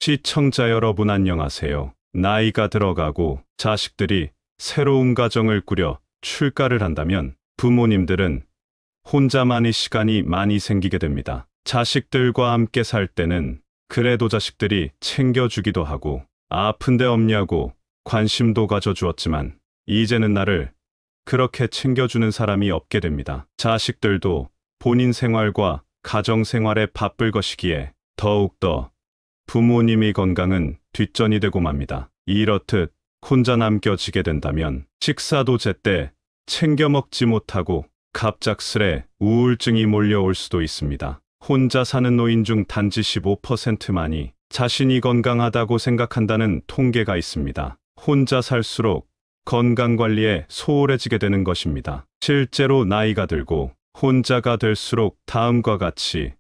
시청자 여러분 안녕하세요. 나이가 들어가고 자식들이 새로운 가정을 꾸려 출가를 한다면 부모님들은 혼자만의 시간이 많이 생기게 됩니다. 자식들과 함께 살 때는 그래도 자식들이 챙겨주기도 하고 아픈데 없냐고 관심도 가져주었지만 이제는 나를 그렇게 챙겨주는 사람이 없게 됩니다. 자식들도 본인 생활과 가정 생활에 바쁠 것이기에 더욱더 부모님의 건강은 뒷전이 되고 맙니다. 이렇듯 혼자 남겨지게 된다면 식사도 제때 챙겨 먹지 못하고 갑작스레 우울증이 몰려올 수도 있습니다. 혼자 사는 노인 중 단지 15%만이 자신이 건강하다고 생각한다는 통계가 있습니다. 혼자 살수록 건강관리에 소홀해지게 되는 것입니다. 실제로 나이가 들고 혼자가 될수록 다음과 같이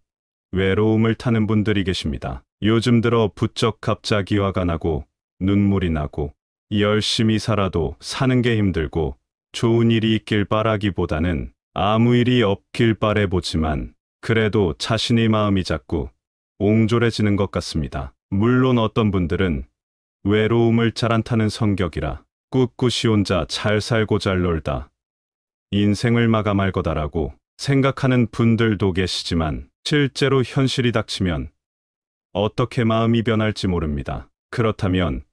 외로움을 타는 분들이 계십니다. 요즘 들어 부쩍 갑자기 화가 나고 눈물이 나고 열심히 살아도 사는 게 힘들고 좋은 일이 있길 바라기보다는 아무 일이 없길 바라보지만 그래도 자신의 마음이 자꾸 옹졸해지는 것 같습니다. 물론 어떤 분들은 외로움을 잘 안 타는 성격이라 꿋꿋이 혼자 잘 살고 잘 놀다 인생을 마감할 거다라고 생각하는 분들도 계시지만 실제로 현실이 닥치면 어떻게 마음이 변할지 모릅니다. 그렇다면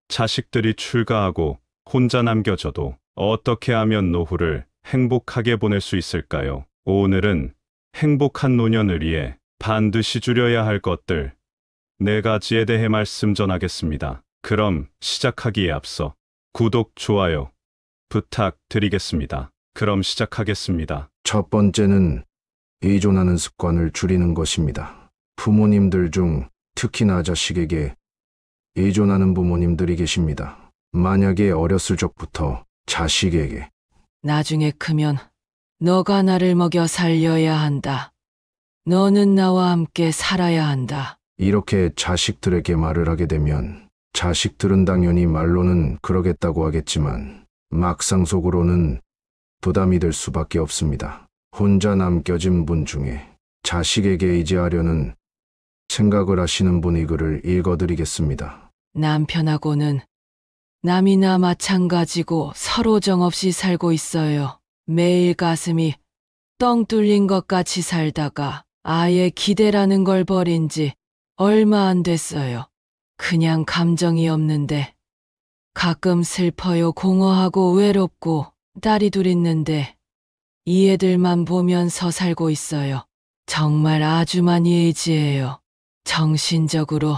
자식들이 출가하고 혼자 남겨져도 어떻게 하면 노후를 행복하게 보낼 수 있을까요? 오늘은 행복한 노년을 위해 반드시 줄여야 할 것들 4가지에 대해 말씀 전하겠습니다. 그럼 시작하기에 앞서 구독, 좋아요 부탁드리겠습니다. 그럼 시작하겠습니다. 첫 번째는 의존하는 습관을 줄이는 것입니다. 부모님들 중 특히나 자식에게 의존하는 부모님들이 계십니다. 만약에 어렸을 적부터 자식에게 나중에 크면 너가 나를 먹여 살려야 한다. 너는 나와 함께 살아야 한다. 이렇게 자식들에게 말을 하게 되면 자식들은 당연히 말로는 그러겠다고 하겠지만 막상 속으로는 부담이 될 수밖에 없습니다. 혼자 남겨진 분 중에 자식에게 의지하려는 생각을 하시는 분의 글을 읽어드리겠습니다. 남편하고는 남이나 마찬가지고 서로 정없이 살고 있어요. 매일 가슴이 뻥 뚫린 것 같이 살다가 아예 기대라는 걸 버린 지 얼마 안 됐어요. 그냥 감정이 없는데 가끔 슬퍼요. 공허하고 외롭고 딸이 둘 있는데 이 애들만 보면서 살고 있어요. 정말 아주 많이 의지해요. 정신적으로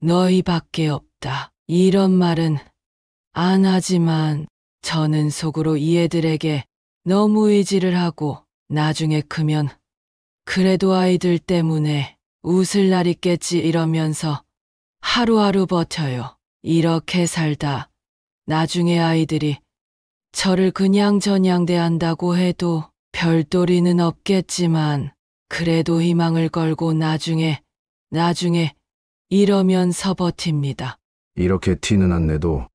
너희밖에 없다. 이런 말은 안 하지만 저는 속으로 이 애들에게 너무 의지를 하고 나중에 크면 그래도 아이들 때문에 웃을 날 있겠지 이러면서 하루하루 버텨요. 이렇게 살다 나중에 아이들이 저를 그냥 저냥 대한다고 해도 별도리는 없겠지만 그래도 희망을 걸고 나중에 이러면서 버팁니다. 이렇게 티는 안 내도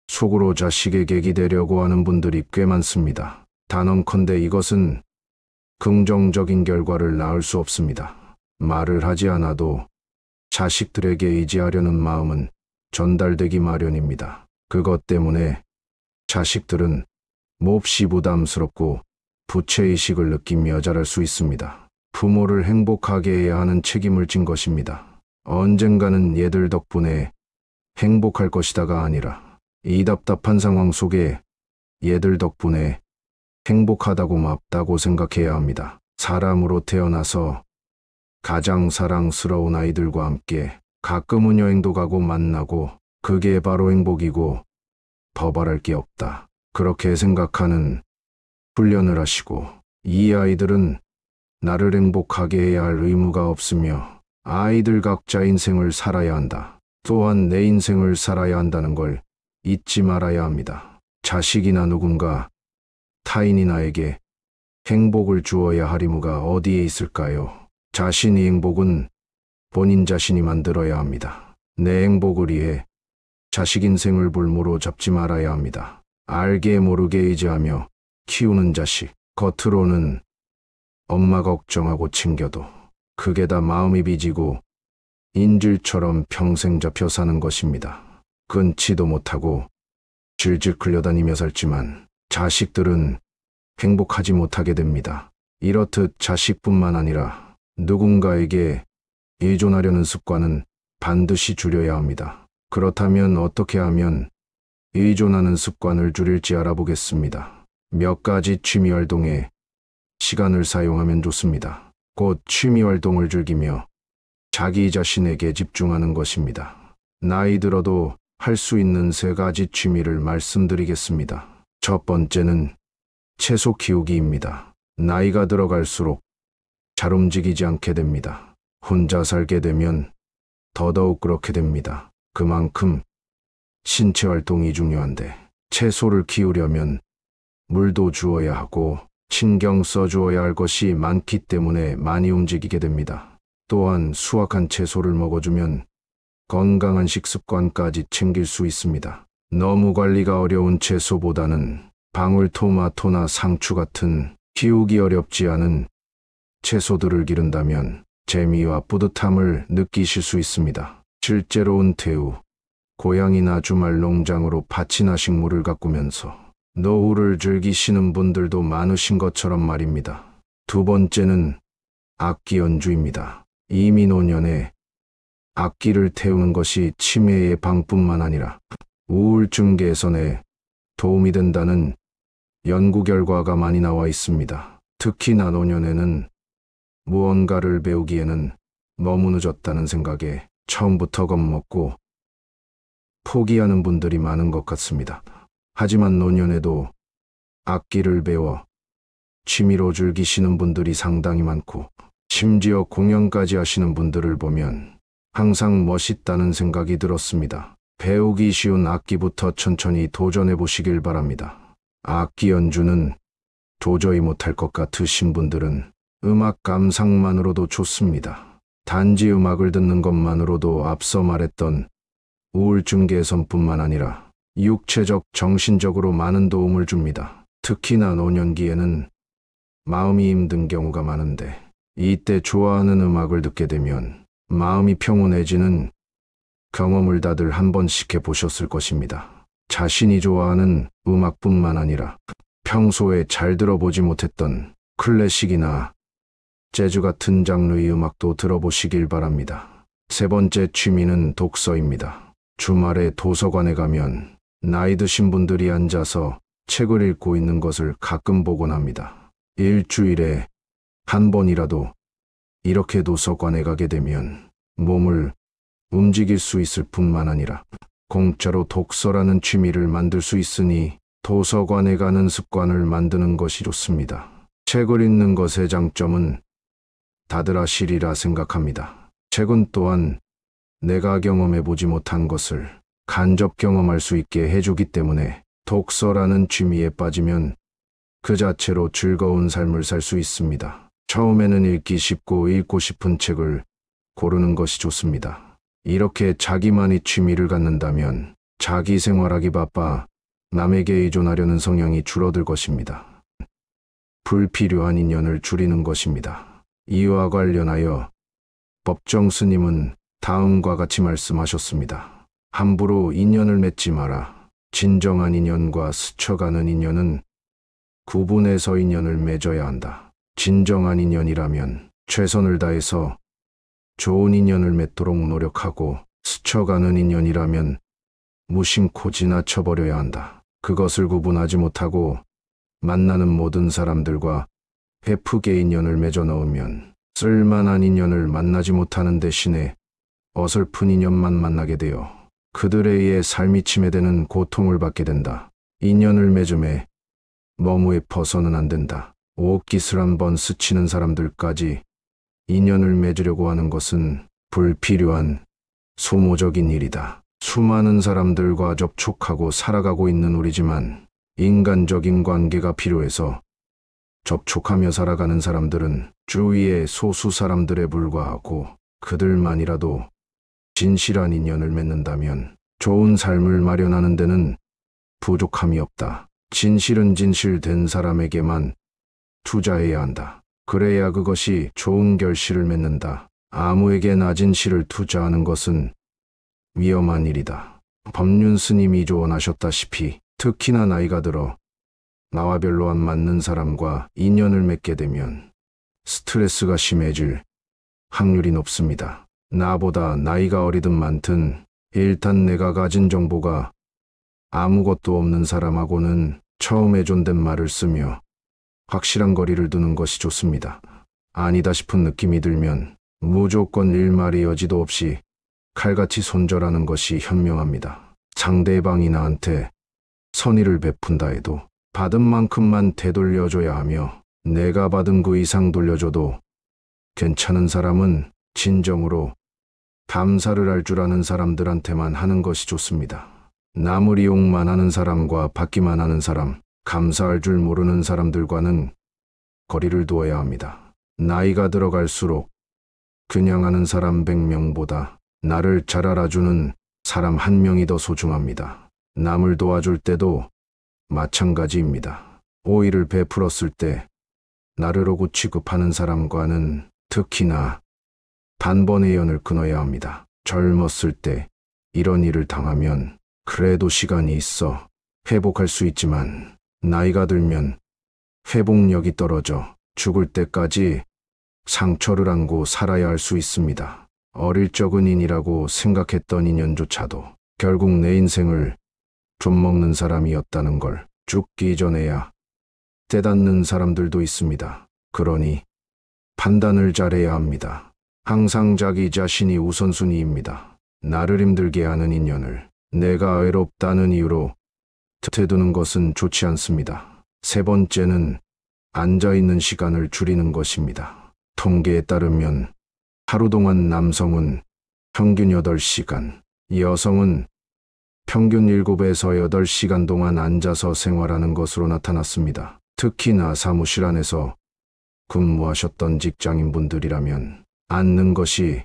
속으로 자식에게 기대려고 하는 분들이 꽤 많습니다. 단언컨대 이것은 긍정적인 결과를 낳을 수 없습니다. 말을 하지 않아도 자식들에게 의지하려는 마음은 전달되기 마련입니다. 그것 때문에 자식들은 몹시 부담스럽고 부채의식을 느끼며 자랄 수 있습니다. 부모를 행복하게 해야 하는 책임을 진 것입니다. 언젠가는 얘들 덕분에 행복할 것이다가 아니라 이 답답한 상황 속에 얘들 덕분에 행복하다고 맙다고 생각해야 합니다. 사람으로 태어나서 가장 사랑스러운 아이들과 함께 가끔은 여행도 가고 만나고 그게 바로 행복이고 더 바랄 게 없다. 그렇게 생각하는 훈련을 하시고 이 아이들은 나를 행복하게 해야 할 의무가 없으며 아이들 각자 인생을 살아야 한다. 또한 내 인생을 살아야 한다는 걸 잊지 말아야 합니다. 자식이나 누군가 타인이 나에게 행복을 주어야 할 의무가 어디에 있을까요? 자신의 행복은 본인 자신이 만들어야 합니다. 내 행복을 위해 자식 인생을 볼모로 잡지 말아야 합니다. 알게 모르게 의지하며 키우는 자식, 겉으로는 엄마 걱정하고 챙겨도 그게 다 마음이 빚이고 인질처럼 평생 잡혀 사는 것입니다. 끊지도 못하고 질질 끌려다니며 살지만 자식들은 행복하지 못하게 됩니다. 이렇듯 자식뿐만 아니라 누군가에게 의존하려는 습관은 반드시 줄여야 합니다. 그렇다면 어떻게 하면 의존하는 습관을 줄일지 알아보겠습니다. 몇 가지 취미활동에 시간을 사용하면 좋습니다. 곧 취미활동을 즐기며 자기 자신에게 집중하는 것입니다. 나이 들어도 할 수 있는 3가지 취미를 말씀드리겠습니다. 첫 번째는 채소 키우기입니다. 나이가 들어갈수록 잘 움직이지 않게 됩니다. 혼자 살게 되면 더더욱 그렇게 됩니다. 그만큼 신체 활동이 중요한데 채소를 키우려면 물도 주어야 하고 신경 써주어야 할 것이 많기 때문에 많이 움직이게 됩니다. 또한 수확한 채소를 먹어주면 건강한 식습관까지 챙길 수 있습니다. 너무 관리가 어려운 채소보다는 방울토마토나 상추 같은 키우기 어렵지 않은 채소들을 기른다면 재미와 뿌듯함을 느끼실 수 있습니다. 실제로 은퇴 후 고향이나 주말 농장으로 밭이나 식물을 가꾸면서 노후를 즐기시는 분들도 많으신 것처럼 말입니다. 두 번째는 악기 연주입니다. 이미 노년에 악기를 태우는 것이 치매 예방뿐만 아니라 우울증 개선에 도움이 된다는 연구 결과가 많이 나와 있습니다. 특히나 노년에는 무언가를 배우기에는 너무 늦었다는 생각에 처음부터 겁먹고 포기하는 분들이 많은 것 같습니다. 하지만 노년에도 악기를 배워 취미로 즐기시는 분들이 상당히 많고 심지어 공연까지 하시는 분들을 보면 항상 멋있다는 생각이 들었습니다. 배우기 쉬운 악기부터 천천히 도전해 보시길 바랍니다. 악기 연주는 도저히 못할 것 같으신 분들은 음악 감상만으로도 좋습니다. 단지 음악을 듣는 것만으로도 앞서 말했던 우울증 개선뿐만 아니라 육체적, 정신적으로 많은 도움을 줍니다. 특히나 노년기에는 마음이 힘든 경우가 많은데 이때 좋아하는 음악을 듣게 되면 마음이 평온해지는 경험을 다들 한 번씩 해보셨을 것입니다. 자신이 좋아하는 음악뿐만 아니라 평소에 잘 들어보지 못했던 클래식이나 재즈 같은 장르의 음악도 들어보시길 바랍니다. 세 번째 취미는 독서입니다. 주말에 도서관에 가면 나이 드신 분들이 앉아서 책을 읽고 있는 것을 가끔 보곤 합니다. 일주일에 한 번이라도 이렇게 도서관에 가게 되면 몸을 움직일 수 있을 뿐만 아니라 공짜로 독서라는 취미를 만들 수 있으니 도서관에 가는 습관을 만드는 것이 좋습니다. 책을 읽는 것의 장점은 다들 아시리라 생각합니다. 책은 또한 내가 경험해보지 못한 것을 간접 경험할 수 있게 해주기 때문에 독서라는 취미에 빠지면 그 자체로 즐거운 삶을 살 수 있습니다. 처음에는 읽기 쉽고 읽고 싶은 책을 고르는 것이 좋습니다. 이렇게 자기만의 취미를 갖는다면 자기 생활하기 바빠 남에게 의존하려는 성향이 줄어들 것입니다. 불필요한 인연을 줄이는 것입니다. 이와 관련하여 법정 스님은 다음과 같이 말씀하셨습니다. 함부로 인연을 맺지 마라. 진정한 인연과 스쳐가는 인연은 구분해서 인연을 맺어야 한다. 진정한 인연이라면 최선을 다해서 좋은 인연을 맺도록 노력하고 스쳐가는 인연이라면 무심코 지나쳐버려야 한다. 그것을 구분하지 못하고 만나는 모든 사람들과 베프게 인연을 맺어 넣으면 쓸만한 인연을 만나지 못하는 대신에 어설픈 인연만 만나게 되어 그들에 의해 삶이 침해되는 고통을 받게 된다. 인연을 맺음에 너무 예뻐서는 안 된다. 옷깃을 한번 스치는 사람들까지 인연을 맺으려고 하는 것은 불필요한 소모적인 일이다. 수많은 사람들과 접촉하고 살아가고 있는 우리지만 인간적인 관계가 필요해서 접촉하며 살아가는 사람들은 주위의 소수 사람들에 불과하고 그들만이라도 진실한 인연을 맺는다면 좋은 삶을 마련하는 데는 부족함이 없다. 진실은 진실된 사람에게만 투자해야 한다. 그래야 그것이 좋은 결실을 맺는다. 아무에게 낮은 시를 투자하는 것은 위험한 일이다. 법륜 스님이 조언하셨다시피 특히나 나이가 들어 나와 별로 안 맞는 사람과 인연을 맺게 되면 스트레스가 심해질 확률이 높습니다. 나보다 나이가 어리든 많든 일단 내가 가진 정보가 아무것도 없는 사람하고는 처음에 존댓말을 쓰며 확실한 거리를 두는 것이 좋습니다. 아니다 싶은 느낌이 들면 무조건 일말의 여지도 없이 칼같이 손절하는 것이 현명합니다. 상대방이 나한테 선의를 베푼다 해도 받은 만큼만 되돌려줘야 하며 내가 받은 그 이상 돌려줘도 괜찮은 사람은 진정으로 감사를 할 줄 아는 사람들한테만 하는 것이 좋습니다. 남을 이용만 하는 사람과 받기만 하는 사람, 감사할 줄 모르는 사람들과는 거리를 두어야 합니다. 나이가 들어갈수록 그냥 하는 사람 100명보다 나를 잘 알아주는 사람 1명이 더 소중합니다. 남을 도와줄 때도 마찬가지입니다. 오의를 베풀었을 때 나를 오고 취급하는 사람과는 특히나 단번에 연을 끊어야 합니다. 젊었을 때 이런 일을 당하면 그래도 시간이 있어 회복할 수 있지만 나이가 들면 회복력이 떨어져 죽을 때까지 상처를 안고 살아야 할 수 있습니다. 어릴 적은 인이라고 생각했던 인연조차도 결국 내 인생을 좀먹는 사람이었다는 걸 죽기 전에야 깨닫는 사람들도 있습니다. 그러니 판단을 잘해야 합니다. 항상 자기 자신이 우선순위입니다. 나를 힘들게 하는 인연을 내가 외롭다는 이유로 틈태두는 것은 좋지 않습니다. 세 번째는 앉아있는 시간을 줄이는 것입니다. 통계에 따르면 하루 동안 남성은 평균 8시간, 여성은 평균 7에서 8시간 동안 앉아서 생활하는 것으로 나타났습니다. 특히나 사무실 안에서 근무하셨던 직장인분들이라면 앉는 것이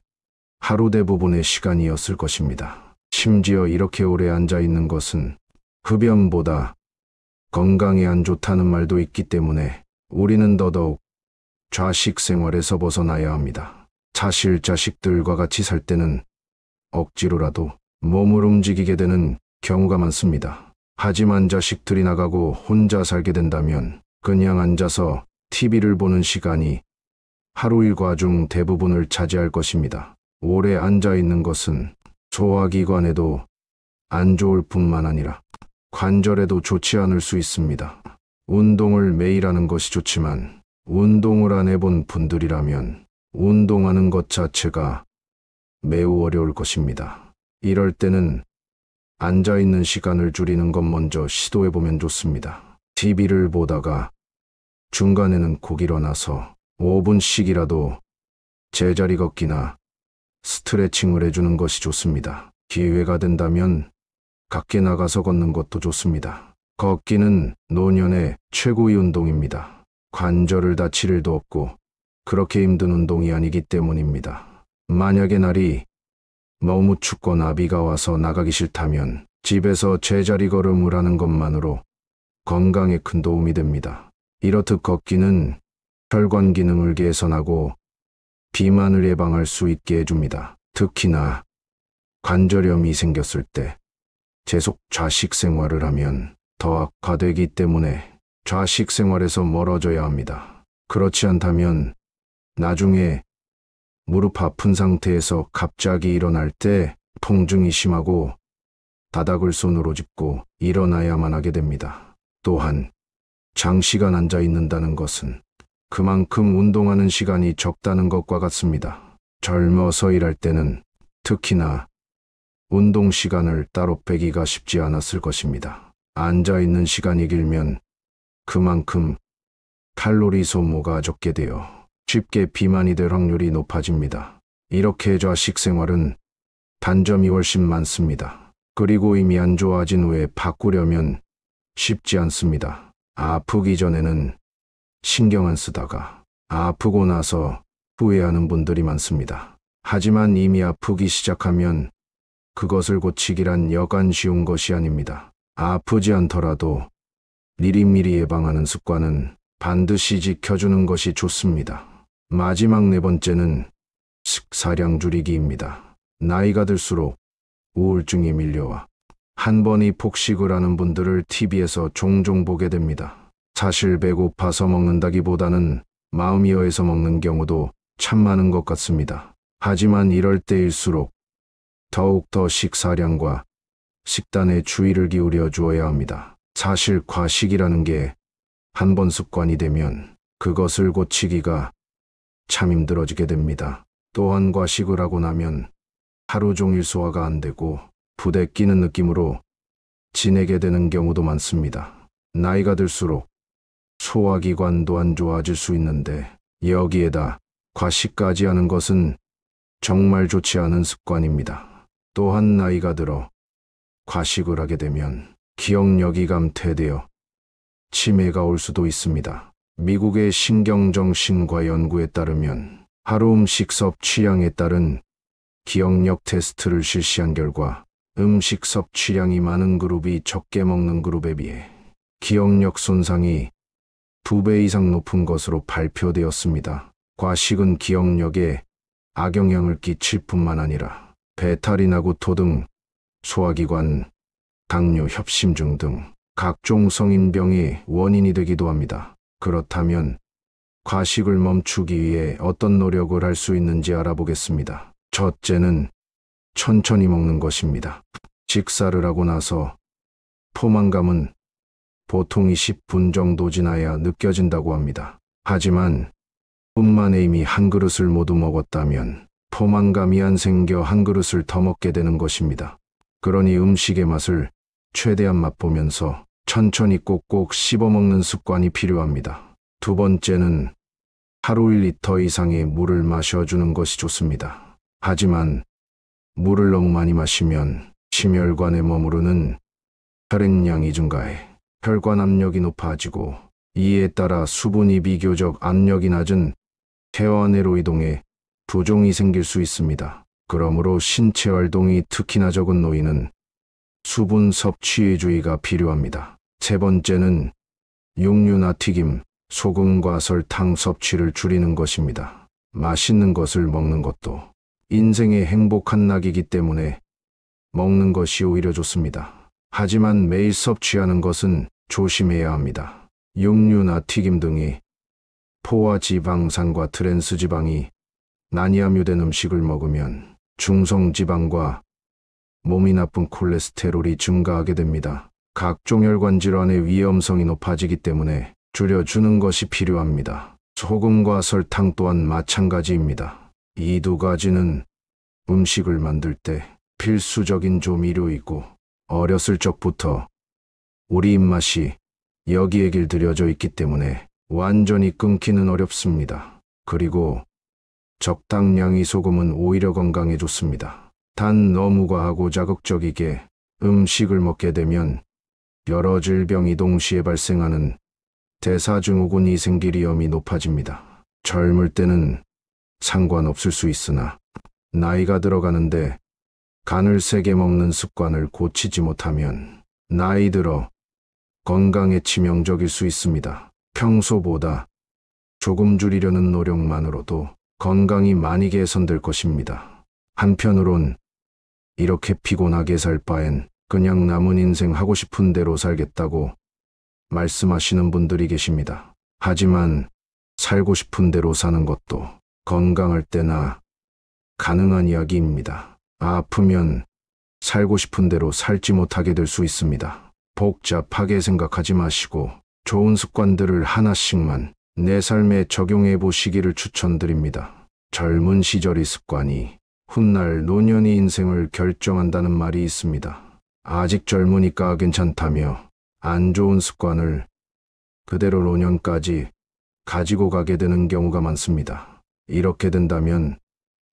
하루 대부분의 시간이었을 것입니다. 심지어 이렇게 오래 앉아 있는 것은 흡연보다 건강에 안 좋다는 말도 있기 때문에 우리는 더더욱 좌식 생활에서 벗어나야 합니다. 사실 자식들과 같이 살 때는 억지로라도 몸을 움직이게 되는 경우가 많습니다. 하지만 자식들이 나가고 혼자 살게 된다면 그냥 앉아서 TV를 보는 시간이 하루 일과 중 대부분을 차지할 것입니다. 오래 앉아 있는 것은 소화기관에도 안 좋을 뿐만 아니라 관절에도 좋지 않을 수 있습니다. 운동을 매일 하는 것이 좋지만 운동을 안 해본 분들이라면 운동하는 것 자체가 매우 어려울 것입니다. 이럴 때는 앉아있는 시간을 줄이는 것 먼저 시도해보면 좋습니다. TV를 보다가 중간에는 꼭 일어나서 5분씩이라도 제자리 걷기나 스트레칭을 해주는 것이 좋습니다. 기회가 된다면 밖에 나가서 걷는 것도 좋습니다. 걷기는 노년의 최고의 운동입니다. 관절을 다칠 일도 없고 그렇게 힘든 운동이 아니기 때문입니다. 만약에 날이 너무 춥거나 비가 와서 나가기 싫다면 집에서 제자리 걸음을 하는 것만으로 건강에 큰 도움이 됩니다. 이렇듯 걷기는 혈관 기능을 개선하고 비만을 예방할 수 있게 해줍니다. 특히나 관절염이 생겼을 때 계속 좌식 생활을 하면 더 악화되기 때문에 좌식 생활에서 멀어져야 합니다. 그렇지 않다면 나중에 무릎 아픈 상태에서 갑자기 일어날 때 통증이 심하고 바닥을 손으로 짚고 일어나야만 하게 됩니다. 또한 장시간 앉아 있는다는 것은 그만큼 운동하는 시간이 적다는 것과 같습니다. 젊어서 일할 때는 특히나 운동 시간을 따로 빼기가 쉽지 않았을 것입니다. 앉아 있는 시간이 길면 그만큼 칼로리 소모가 적게 되어 쉽게 비만이 될 확률이 높아집니다. 이렇게 좌식 생활은 단점이 훨씬 많습니다. 그리고 이미 안 좋아진 후에 바꾸려면 쉽지 않습니다. 아프기 전에는 신경 안 쓰다가 아프고 나서 후회하는 분들이 많습니다. 하지만 이미 아프기 시작하면 그것을 고치기란 여간 쉬운 것이 아닙니다. 아프지 않더라도 미리미리 예방하는 습관은 반드시 지켜주는 것이 좋습니다. 마지막 네 번째는 식사량 줄이기입니다. 나이가 들수록 우울증이 밀려와 한 번이 폭식을 하는 분들을 TV에서 종종 보게 됩니다. 사실 배고파서 먹는다기보다는 마음이 여해서 먹는 경우도 참 많은 것 같습니다. 하지만 이럴 때일수록 더욱더 식사량과 식단에 주의를 기울여 주어야 합니다. 사실 과식이라는 게 한 번 습관이 되면 그것을 고치기가 참 힘들어지게 됩니다. 또한 과식을 하고 나면 하루 종일 소화가 안 되고 부대끼는 느낌으로 지내게 되는 경우도 많습니다. 나이가 들수록 소화기관도 안 좋아질 수 있는데 여기에다 과식까지 하는 것은 정말 좋지 않은 습관입니다. 또한 나이가 들어 과식을 하게 되면 기억력이 감퇴되어 치매가 올 수도 있습니다. 미국의 신경정신과 연구에 따르면 하루 음식 섭취량에 따른 기억력 테스트를 실시한 결과 음식 섭취량이 많은 그룹이 적게 먹는 그룹에 비해 기억력 손상이 2배 이상 높은 것으로 발표되었습니다. 과식은 기억력에 악영향을 끼칠 뿐만 아니라 배탈이나 구토 등 소화기관, 당뇨, 협심증 등 각종 성인병의 원인이 되기도 합니다. 그렇다면 과식을 멈추기 위해 어떤 노력을 할 수 있는지 알아보겠습니다. 첫째는 천천히 먹는 것입니다. 식사를 하고 나서 포만감은 보통 20분 정도 지나야 느껴진다고 합니다. 하지만 뿐만에 이미 한 그릇을 모두 먹었다면 포만감이 안 생겨 한 그릇을 더 먹게 되는 것입니다. 그러니 음식의 맛을 최대한 맛보면서 천천히 꼭꼭 씹어 먹는 습관이 필요합니다. 두 번째는 하루 1리터 이상의 물을 마셔주는 것이 좋습니다. 하지만 물을 너무 많이 마시면 심혈관에 머무르는 혈액량이 증가해 혈관 압력이 높아지고 이에 따라 수분이 비교적 압력이 낮은 폐 안으로 이동해 부종이 생길 수 있습니다. 그러므로 신체 활동이 특히나 적은 노인은 수분 섭취에 주의가 필요합니다. 세 번째는 육류나 튀김, 소금과 설탕 섭취를 줄이는 것입니다. 맛있는 것을 먹는 것도 인생의 행복한 낙이기 때문에 먹는 것이 오히려 좋습니다. 하지만 매일 섭취하는 것은 조심해야 합니다. 육류나 튀김 등이 포화 지방산과 트랜스 지방이 많이 함유된 음식을 먹으면 중성 지방과 몸이 나쁜 콜레스테롤이 증가하게 됩니다. 각종 혈관 질환의 위험성이 높아지기 때문에 줄여주는 것이 필요합니다. 소금과 설탕 또한 마찬가지입니다. 이 두 가지는 음식을 만들 때 필수적인 조미료이고 어렸을 적부터 우리 입맛이 여기에 길들여져 있기 때문에 완전히 끊기는 어렵습니다. 그리고 적당량의 소금은 오히려 건강에 좋습니다. 단 너무 과하고 자극적이게 음식을 먹게 되면 여러 질병이 동시에 발생하는 대사증후군이 생길 위험이 높아집니다. 젊을 때는 상관없을 수 있으나 나이가 들어가는데 간을 세게 먹는 습관을 고치지 못하면 나이 들어 건강에 치명적일 수 있습니다. 평소보다 조금 줄이려는 노력만으로도 건강이 많이 개선될 것입니다. 한편으론 이렇게 피곤하게 살 바엔 그냥 남은 인생 하고 싶은 대로 살겠다고 말씀하시는 분들이 계십니다. 하지만 살고 싶은 대로 사는 것도 건강할 때나 가능한 이야기입니다. 아프면 살고 싶은 대로 살지 못하게 될 수 있습니다. 복잡하게 생각하지 마시고 좋은 습관들을 하나씩만 내 삶에 적용해 보시기를 추천드립니다. 젊은 시절의 습관이 훗날 노년의 인생을 결정한다는 말이 있습니다. 아직 젊으니까 괜찮다며 안 좋은 습관을 그대로 노년까지 가지고 가게 되는 경우가 많습니다. 이렇게 된다면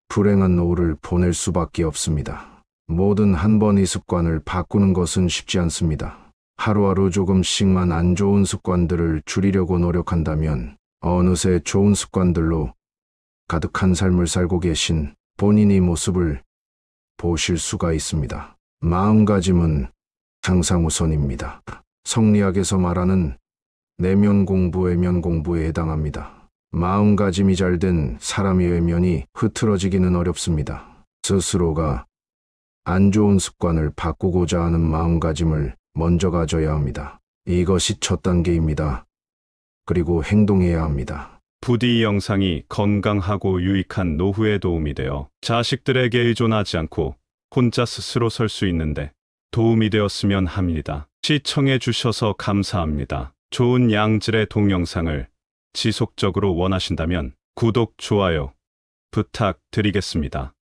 불행한 노후를 보낼 수밖에 없습니다. 뭐든 한 번 이 습관을 바꾸는 것은 쉽지 않습니다. 하루하루 조금씩만 안 좋은 습관들을 줄이려고 노력한다면 어느새 좋은 습관들로 가득한 삶을 살고 계신 본인의 모습을 보실 수가 있습니다. 마음가짐은 항상 우선입니다. 성리학에서 말하는 내면 공부, 외면 공부에 해당합니다. 마음가짐이 잘 된 사람의 외면이 흐트러지기는 어렵습니다. 스스로가 안 좋은 습관을 바꾸고자 하는 마음가짐을 먼저 가져야 합니다. 이것이 첫 단계입니다. 그리고 행동해야 합니다. 부디 이 영상이 건강하고 유익한 노후에 도움이 되어 자식들에게 의존하지 않고 혼자 스스로 설 수 있는데 도움이 되었으면 합니다. 시청해 주셔서 감사합니다. 좋은 양질의 동영상을 지속적으로 원하신다면 구독, 좋아요 부탁드리겠습니다.